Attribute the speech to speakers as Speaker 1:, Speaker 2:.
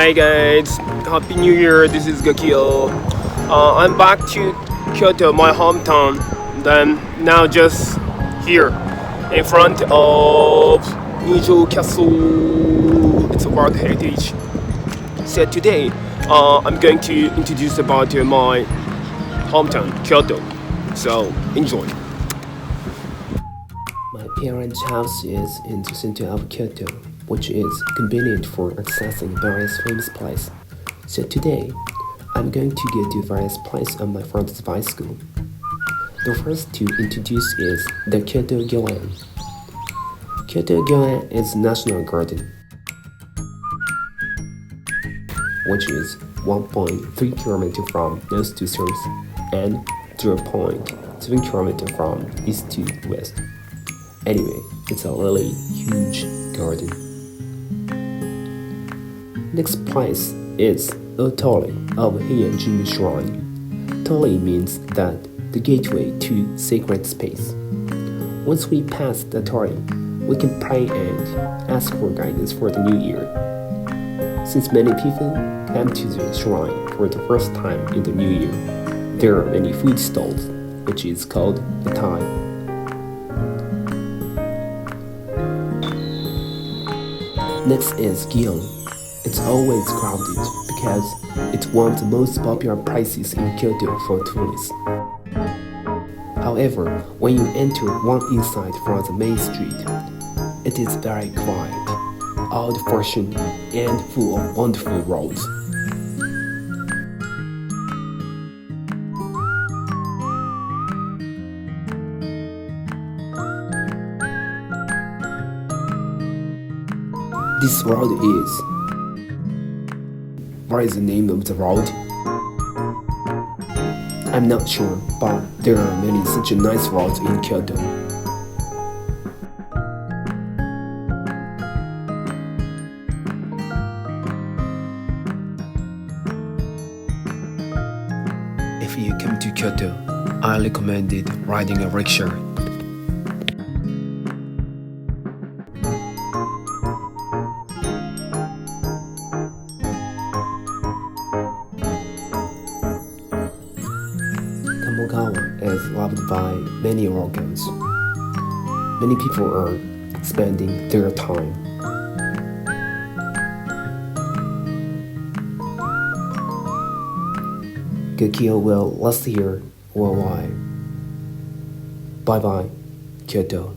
Speaker 1: Hi guys, Happy New Year. This is Gakio. I'm back to Kyoto, my hometown. Then now just here in front of Nijyo Castle. It's a World Heritage. So today I'm going to introduce about my hometown, Kyoto. So enjoy.
Speaker 2: My parents' house is in the center of Kyoto, which is convenient for accessing various famous places. So today, I'm going to go to various places on my father's bicycle. The first to introduce is the Kyoto Gyoen. Kyoto Gyoen is a national garden, which is 1.3 km from north to south and 0.7 km from east to west. Anyway, it's a really huge garden. Next place is Ootorii of Heian Jingu Shrine. Tori means that the gateway to sacred space. Once we pass the Tori, we can pray and ask for guidance for the new year. Since many people come to the shrine for the first time in the new year, there are many food stalls, which is called Yatai. Next is Gion. It's always crowded because it's one of the most popular places in Kyoto for tourists. However, when you enter one inside from the main street, it is very quiet, old-fashioned, and full of wonderful roads. This road is... What is the name of the road? I'm not sure, but there are many such nice roads in Kyoto. If you come to Kyoto, I recommend riding a rickshaw. Kamogawa is loved by many Americans. Many people are spending their time. Gakio will last year worldwide. Bye bye, Kyoto.